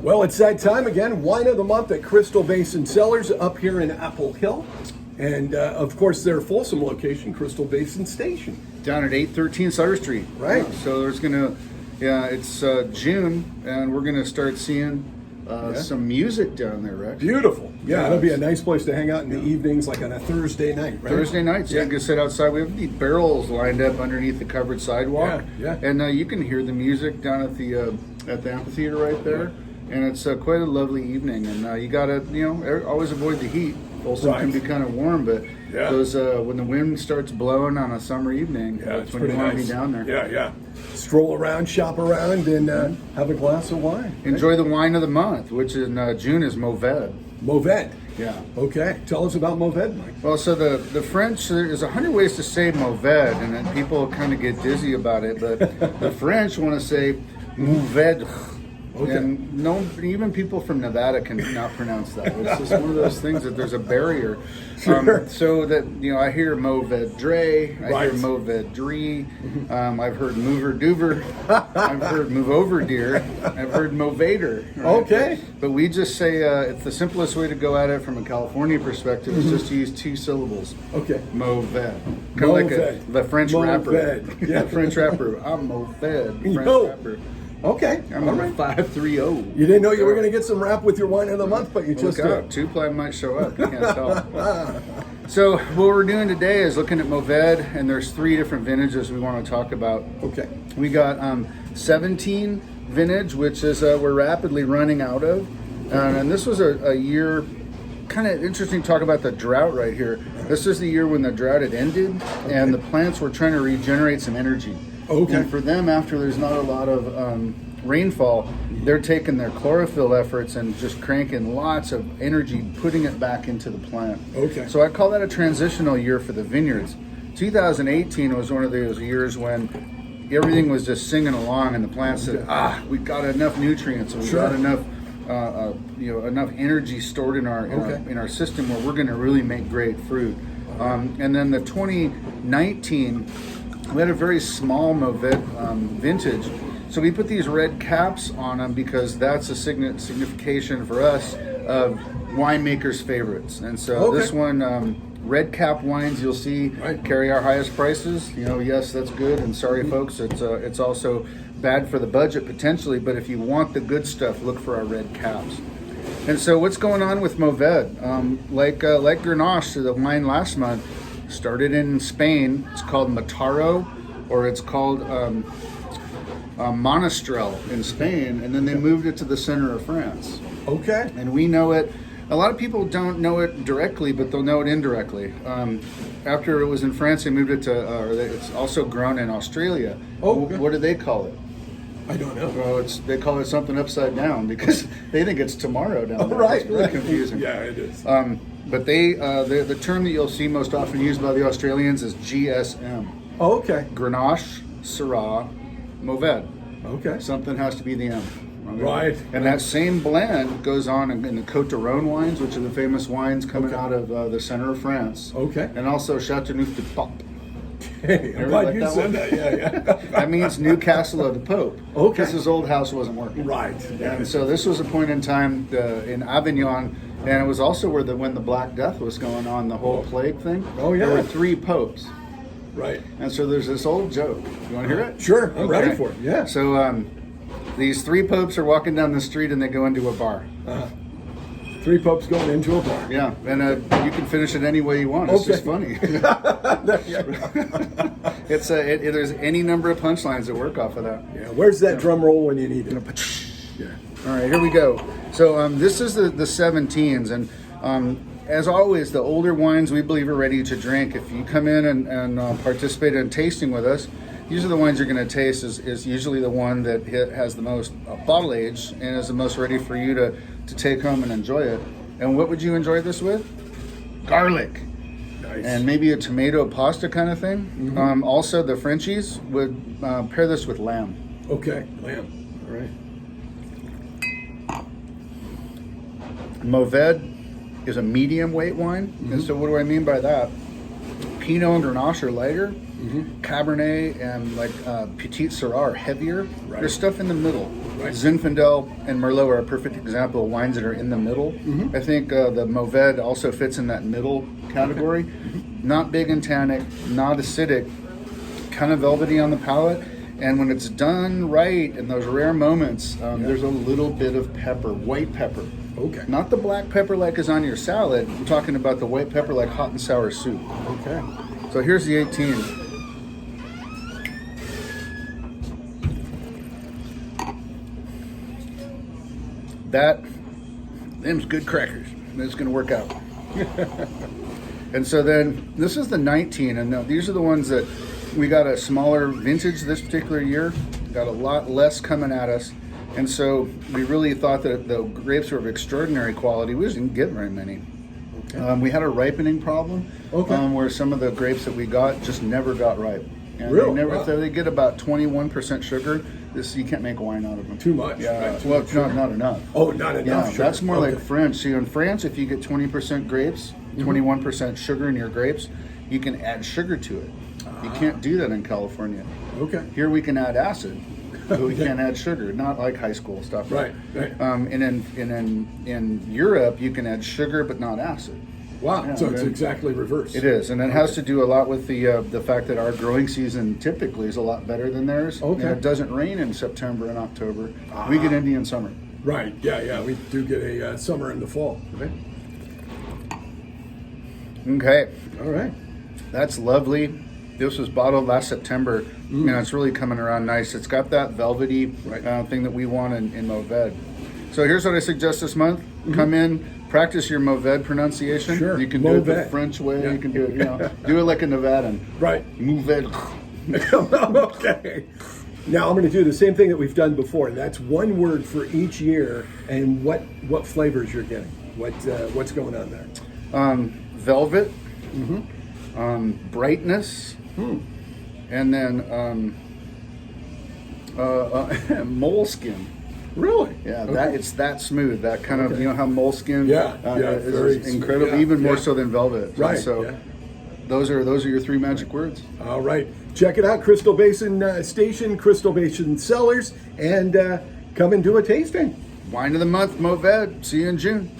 Well, it's that time again. Wine of the month at Crystal Basin Cellars up here in Apple Hill. And of course, their Folsom location, Crystal Basin Station. Down at 813 Sutter Street. Right. Yeah, so there's it's June, and we're gonna start seeing some music down there, Rex. Beautiful. Yeah, it'll be a nice place to hang out in the evenings, like on a Thursday night, right? Thursday nights, you can sit outside. We have the barrels lined up underneath the covered sidewalk. Yeah. And you can hear the music down at the amphitheater right there. And it's quite a lovely evening. And you gotta, always avoid the heat. Folsom can be kind of warm, but those when the wind starts blowing on a summer evening, that's when you want to be down there. Yeah. Stroll around, shop around, and have a glass of wine. Enjoy the wine of the month, which in June is Mourvedre. Mourvedre. Yeah. Okay. Tell us about Mourvedre, Mike. Well, so the French, there's 100 ways to say Mourvedre, and then people kind of get dizzy about it, but the French want to say Mourvedre. Okay. And even people from Nevada can not pronounce that. It's just one of those things that there's a barrier. Sure. So that, I hear Mourvedre, I hear Mourvedre, I've heard Mover Doover, I've heard Move Over Dear, I've heard Movader. Right? Okay. But we just say it's the simplest way to go at it from a California perspective is just to use two syllables. Okay. Mourvedre. Kind of like the French rapper. Yeah. The French rapper. I'm Mourvedre. French rapper. Okay. I'm on 530. You didn't know you were going to get some rap with your wine of the month, but you just did. Two-ply might show up. You can't tell. So what we're doing today is looking at Mourvedre, and there's 3 different vintages we want to talk about. Okay. We got 17 vintage, which is we're rapidly running out of. And this was a year, kind of interesting to talk about the drought right here. This is the year when the drought had ended, and the plants were trying to regenerate some energy. Okay. And for them, after there's not a lot of rainfall, they're taking their chlorophyll efforts and just cranking lots of energy, putting it back into the plant. Okay. So I call that a transitional year for the vineyards. 2018 was one of those years when everything was just singing along, and the plants said, we've got enough nutrients, and we've got enough enough energy stored in our system where we're going to really make great fruit. And then the 2019, we had a very small Mourvedre vintage. So we put these red caps on them because that's a signification for us of winemakers' favorites. And so this one, red cap wines, you'll see carry our highest prices. Yes, that's good. And sorry, folks, it's also bad for the budget potentially. But if you want the good stuff, look for our red caps. And so what's going on with Mourvedre? Like Grenache, the wine last month, started in Spain. It's called Mataro, or it's called Monastrell in Spain, and then they moved it to the center of France. Okay. And we know it. A lot of people don't know it directly, but they'll know it indirectly. After it was in France, they moved it to, it's also grown in Australia. Oh, okay. What do they call it? I don't know. Well, they call it something upside down because they think it's tomorrow down there. Right. It's really confusing. Yeah, it is. But the term that you'll see most often used by the Australians is GSM. Oh, okay. Grenache, Syrah, Mourvedre. Okay. Something has to be the M. Right. And that same blend goes on in the Côte de Rhône wines, which are the famous wines coming out of the center of France. Okay. And also Chateauneuf du Pape. Hey, I'm glad you said that. Yeah. That means Newcastle of the Pope. Okay. Because his old house wasn't working. Right. And so this was a point in time in Avignon, and it was also when the Black Death was going on, the whole plague thing. Oh, yeah. There were 3 popes. Right. And so there's this old joke. You want to hear it? Sure. I'm ready for it. Yeah. So these 3 popes are walking down the street, and they go into a bar. 3 popes going into a bar. Yeah, and you can finish it any way you want. It's just funny. There's any number of punchlines that work off of that. Yeah. Where's that drum roll when you need it? Yeah. All right, here we go. So this is the 17s, and as always, the older wines we believe are ready to drink. If you come in and participate in tasting with us, usually the wines you're going to taste is usually the one that has the most bottle age and is the most ready for you to take home and enjoy it. And what would you enjoy this with? Garlic. Nice. And maybe a tomato pasta kind of thing. Mm-hmm. Also, the Frenchies would pair this with lamb. Okay, lamb. All right. Mourvedre is a medium weight wine. And so what do I mean by that? Pinot and Grenache are lighter, Cabernet and like Petit Syrah are heavier. Right. There's stuff in the middle. Right. Zinfandel and Merlot are a perfect example of wines that are in the middle. I think the Mourvèdre also fits in that middle category. Not big and tannic, not acidic, kind of velvety on the palate. And when it's done right in those rare moments, there's a little bit of pepper, white pepper. Okay. Not the black pepper like is on your salad. I'm talking about the white pepper like hot and sour soup. Okay. So here's the 18. Them's good crackers. It's going to work out. And so then this is the 19, and these are the ones that we got a smaller vintage this particular year. Got a lot less coming at us. And so we really thought that the grapes were of extraordinary quality. We just didn't get very many. Okay. We had a ripening problem where some of the grapes that we got just never got ripe. And Really? They never, Wow. if they get about 21% sugar, you can't make wine out of them. Too much. Yeah, Right, too well, much sugar. not enough. Oh, not enough. Yeah, sugar. that's more Okay. like French. See, in France, if you get 20% grapes, 21% sugar in your grapes, you can add sugar to it. You can't do that in California. Okay. Here we can add acid, but we can't add sugar. Not like high school stuff. Right. Right. And in Europe, you can add sugar but not acid. Wow. Yeah, So it's okay. exactly reversed. It is, and it has to do a lot with the fact that our growing season typically is a lot better than theirs. Okay. And it doesn't rain in September and October. We get Indian summer. Right. Yeah. Yeah. We do get a summer and the fall. Okay. Okay. All right. That's lovely. This was bottled last September, and it's really coming around nice. It's got that velvety thing that we want in Mourvèdre. So here's what I suggest this month. Come in, practice your Mourvèdre pronunciation. Sure. You can do it the Mourvèdre. French way. Yeah. You can do it, do it like a Nevadan. Right. Mourvèdre. Okay. Now I'm going to do the same thing that we've done before, and that's one word for each year, and what flavors you're getting. What's going on there? Velvet, brightness, and then moleskin. Really? Yeah, Okay. it's that smooth. That kind of, you know how moleskin very is incredible, smooth. even more Yeah. so than velvet. Right. So yeah. those are your three magic words. All right. Check it out, Crystal Basin Station, Crystal Basin Cellars, and come and do a tasting. Wine of the month, Mourvèdre. See you in June.